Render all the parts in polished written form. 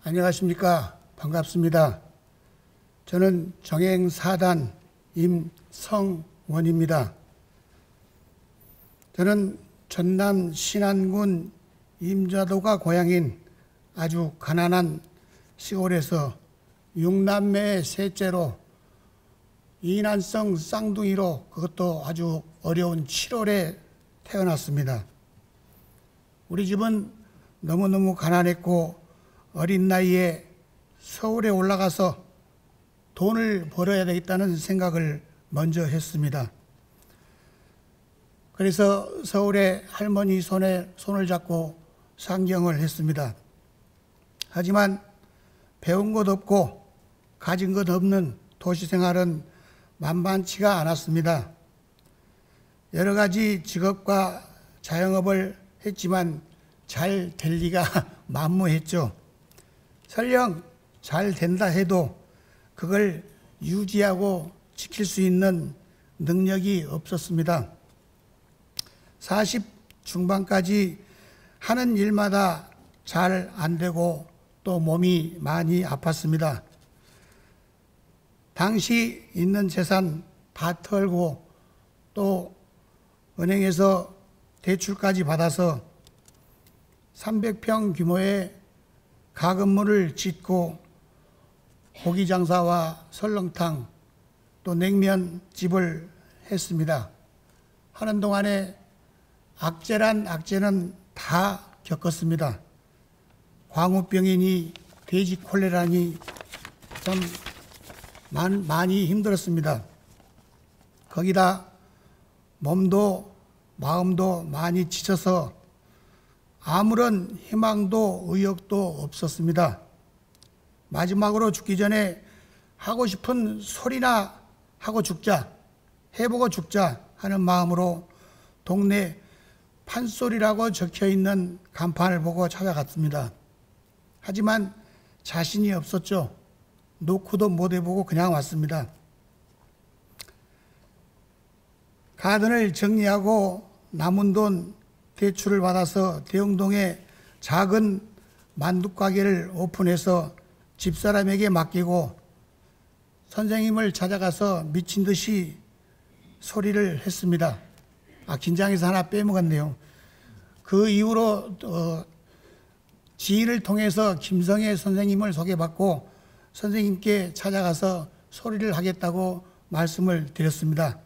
안녕하십니까. 반갑습니다. 저는 정행4단 임성원입니다. 저는 전남 신안군 임자도가 고향인 아주 가난한 시골에서 6남매의 셋째로 이난성 쌍둥이로, 그것도 아주 어려운 7월에 태어났습니다. 우리 집은 너무너무 가난했고 어린 나이에 서울에 올라가서 돈을 벌어야 되겠다는 생각을 먼저 했습니다. 그래서 서울에 할머니 손을 잡고 상경을 했습니다. 하지만 배운 것 없고 가진 것 없는 도시 생활은 만만치가 않았습니다. 여러 가지 직업과 자영업을 했지만 잘 될 리가 만무했죠. 설령 잘 된다 해도 그걸 유지하고 지킬 수 있는 능력이 없었습니다. 40 중반까지 하는 일마다 잘 안 되고 또 몸이 많이 아팠습니다. 당시 있는 재산 다 털고 또 은행에서 대출까지 받아서 300평 규모의 가건물을 짓고 고기 장사와 설렁탕 또 냉면집을 했습니다. 하는 동안에 악재란 악재는 다 겪었습니다. 광우병이니 돼지 콜레라니 참 많이 힘들었습니다. 거기다 몸도 마음도 많이 지쳐서 아무런 희망도 의욕도 없었습니다. 마지막으로 죽기 전에 하고 싶은 소리나 하고 죽자, 해보고 죽자 하는 마음으로 동네 판소리라고 적혀있는 간판을 보고 찾아갔습니다. 하지만 자신이 없었죠. 노크도 못 해보고 그냥 왔습니다. 가든을 정리하고 남은 돈 대출을 받아서 대흥동에 작은 만둣가게를 오픈해서 집사람에게 맡기고 선생님을 찾아가서 미친 듯이 소리를 했습니다. 긴장해서 하나 빼먹었네요. 그 이후로 지인을 통해서 김성애 선생님을 소개받고 선생님께 찾아가서 소리를 하겠다고 말씀을 드렸습니다.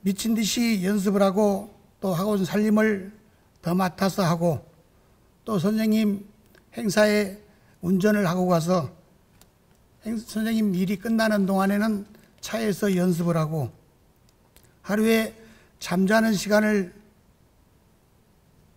미친 듯이 연습을 하고 또 학원 살림을 더 맡아서 하고 또 선생님 행사에 운전을 하고 가서 선생님 일이 끝나는 동안에는 차에서 연습을 하고 하루에 잠자는 시간을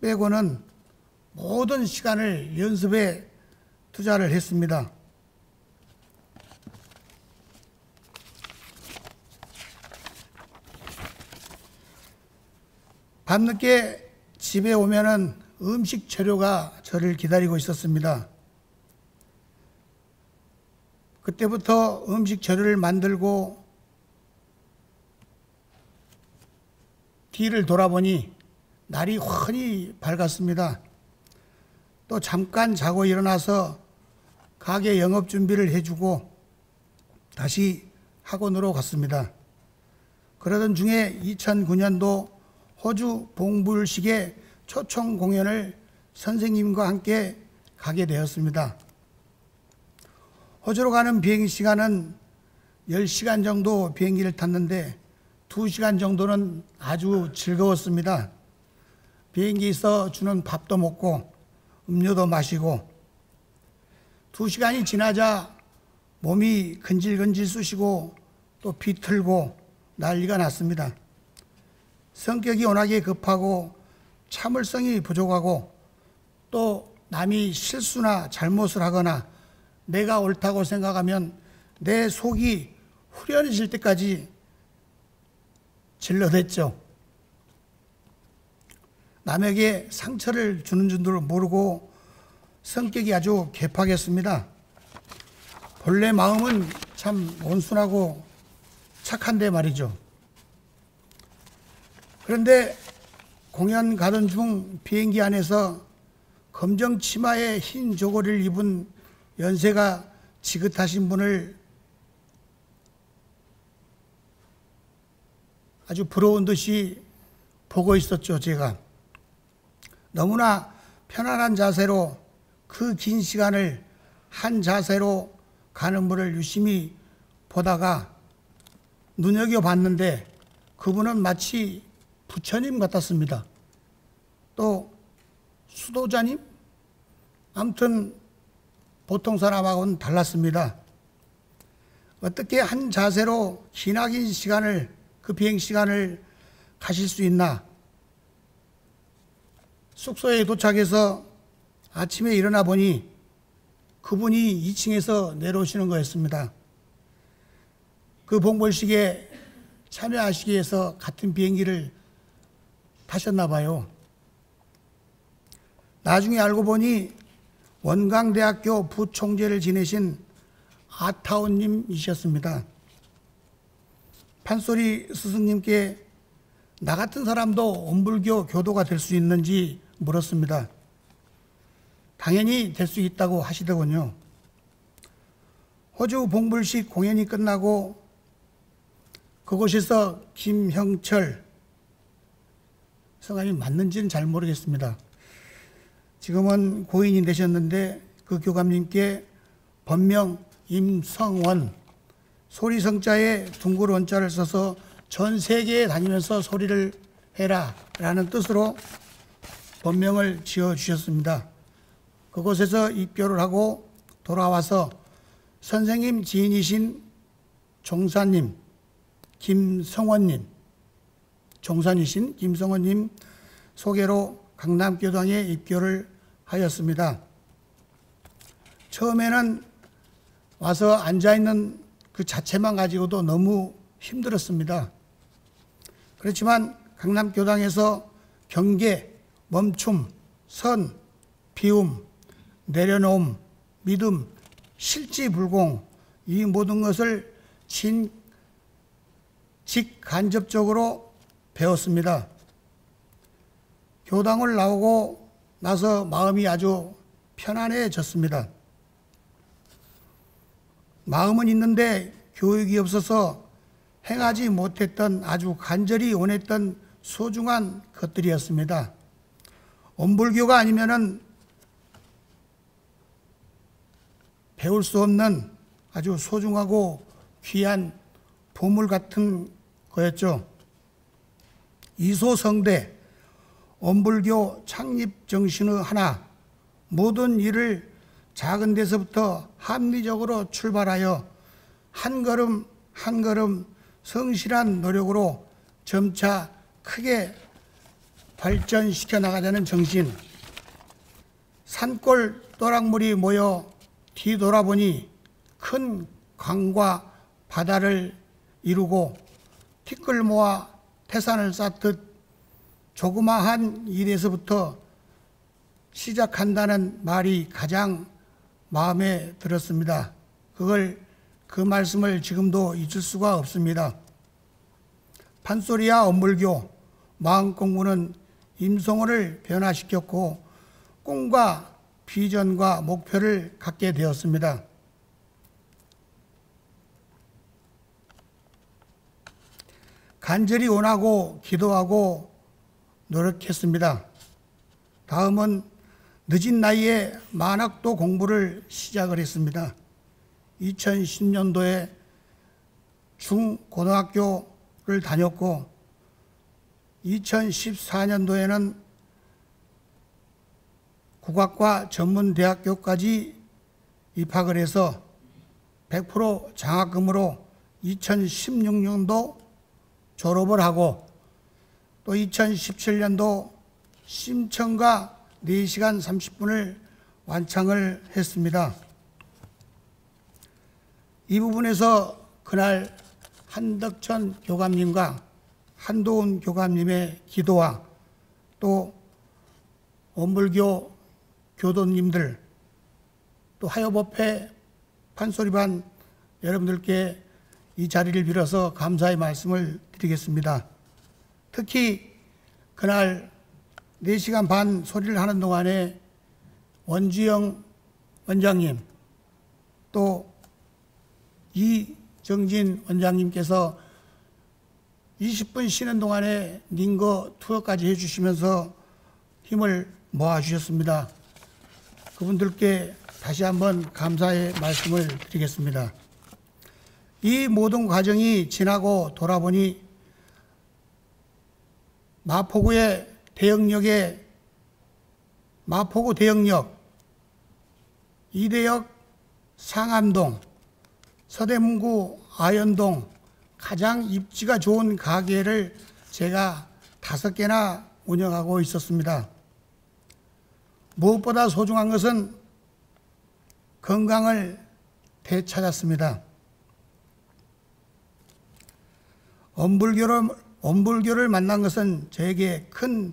빼고는 모든 시간을 연습에 투자를 했습니다. 밤늦게 집에 오면은 음식 재료가 저를 기다리고 있었습니다. 그때부터 음식 재료를 만들고 뒤를 돌아보니 날이 훤히 밝았습니다. 또 잠깐 자고 일어나서 가게 영업 준비를 해주고 다시 학원으로 갔습니다. 그러던 중에 2009년도 호주 봉불식의 초청 공연을 선생님과 함께 가게 되었습니다. 호주로 가는 비행 시간은 10시간 정도 비행기를 탔는데 2시간 정도는 아주 즐거웠습니다. 비행기에서 주는 밥도 먹고 음료도 마시고 2시간이 지나자 몸이 근질근질 쑤시고 또 비틀고 난리가 났습니다. 성격이 워낙에 급하고 참을성이 부족하고 또 남이 실수나 잘못을 하거나 내가 옳다고 생각하면 내 속이 후련해질 때까지 질러댔죠. 남에게 상처를 주는 줄도 모르고 성격이 아주 개팍했습니다. 본래 마음은 참 온순하고 착한데 말이죠. 그런데 공연 가던 중 비행기 안에서 검정 치마에 흰 저고리를 입은 연세가 지긋하신 분을 아주 부러운 듯이 보고 있었죠. 제가 너무나 편안한 자세로 그 긴 시간을 한 자세로 가는 분을 유심히 보다가 눈여겨봤는데 그분은 마치 부처님 같았습니다. 또 수도자님? 아무튼 보통 사람하고는 달랐습니다. 어떻게 한 자세로 기나긴 시간을, 그 비행 시간을 가실 수 있나? 숙소에 도착해서 아침에 일어나 보니 그분이 2층에서 내려오시는 거였습니다. 그 봉벌식에 참여하시기 위해서 같은 비행기를 타셨나 봐요. 나중에 알고 보니 원광대학교 부총재를 지내신 아타오님이셨습니다. 판소리 스승님께 나 같은 사람도 온불교 교도가 될 수 있는지 물었습니다. 당연히 될 수 있다고 하시더군요. 호주 봉불식 공연이 끝나고 그곳에서 김형철, 성함이 맞는지는 잘 모르겠습니다. 지금은 고인이 되셨는데 그 교감님께 법명 임성원, 소리성자에 둥글 원자를 써서 전 세계에 다니면서 소리를 해라 라는 뜻으로 법명을 지어주셨습니다. 그곳에서 입교를 하고 돌아와서 선생님 지인이신 종사님, 김성원님, 종산이신 김성원님 소개로 강남교당에 입교를 하였습니다. 처음에는 와서 앉아있는 그 자체만 가지고도 너무 힘들었습니다. 그렇지만 강남교당에서 경계, 멈춤, 선, 비움, 내려놓음, 믿음, 실지불공, 이 모든 것을 직간접적으로 배웠습니다. 교당을 나오고 나서 마음이 아주 편안해졌습니다. 마음은 있는데 교육이 없어서 행하지 못했던, 아주 간절히 원했던 소중한 것들이었습니다. 온불교가 아니면은 배울 수 없는 아주 소중하고 귀한 보물 같은 거였죠. 이소성대, 온불교 창립 정신의 하나, 모든 일을 작은 데서부터 합리적으로 출발하여 한 걸음 한 걸음 성실한 노력으로 점차 크게 발전시켜 나가자는 정신. 산골 또락물이 모여 뒤돌아보니 큰 강과 바다를 이루고 티끌 모아 태산을 쌓듯 조그마한 일에서부터 시작한다는 말이 가장 마음에 들었습니다. 그 말씀을 지금도 잊을 수가 없습니다. 판소리와 온불교, 마음공부는 임성원을 변화시켰고 꿈과 비전과 목표를 갖게 되었습니다. 간절히 원하고 기도하고 노력했습니다. 다음은 늦은 나이에 만학도 공부를 시작을 했습니다. 2010년도에 중고등학교를 다녔고 2014년도에는 국악과 전문대학교까지 입학을 해서 100% 장학금으로 2016년도 졸업을 하고 또 2017년도 심청가 4시간 30분을 완창을 했습니다. 이 부분에서 그날 한덕천 교감님과 한도훈 교감님의 기도와 또 온불교 교도님들, 또 하여법회 판소리반 여러분들께 이 자리를 빌어서 감사의 말씀을 드리겠습니다. 특히 그날 4시간 반 소리를 하는 동안에 원주영 원장님, 또 이정진 원장님께서 20분 쉬는 동안에 링거 투어까지 해주시면서 힘을 모아주셨습니다. 그분들께 다시 한번 감사의 말씀을 드리겠습니다. 이 모든 과정이 지나고 돌아보니 마포구 대역역, 이대역 상암동, 서대문구 아현동 가장 입지가 좋은 가게를 제가 5개나 운영하고 있었습니다. 무엇보다 소중한 것은 건강을 되찾았습니다. 엄불교를 만난 것은 저에게 큰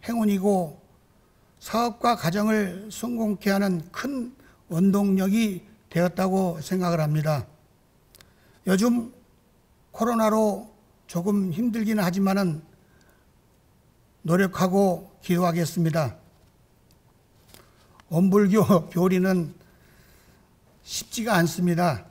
행운이고 사업과 가정을 성공케 하는 큰 원동력이 되었다고 생각을 합니다. 요즘 코로나로 조금 힘들기는 하지만은 노력하고 기도하겠습니다. 엄불교 교리는 쉽지가 않습니다.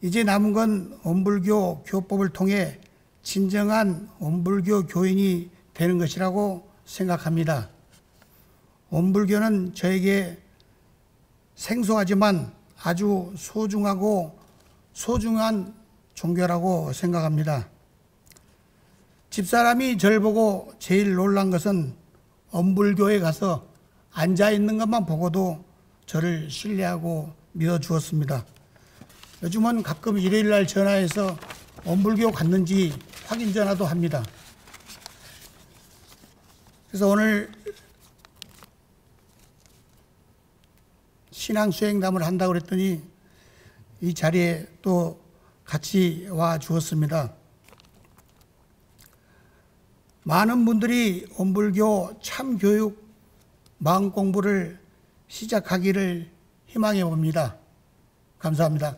이제 남은 건 엄불교 교법을 통해 진정한 엄불교 교인이 되는 것이라고 생각합니다. 엄불교는 저에게 생소하지만 아주 소중하고 소중한 종교라고 생각합니다. 집사람이 저를 보고 제일 놀란 것은 엄불교에 가서 앉아있는 것만 보고도 저를 신뢰하고 믿어주었습니다. 요즘은 가끔 일요일날 전화해서 엄불교 갔는지 확인 전화도 합니다. 그래서 오늘 신앙수행담을 한다고 그랬더니 이 자리에 또 같이 와 주었습니다. 많은 분들이 엄불교 참교육 마음공부를 시작하기를 희망해 봅니다. 감사합니다.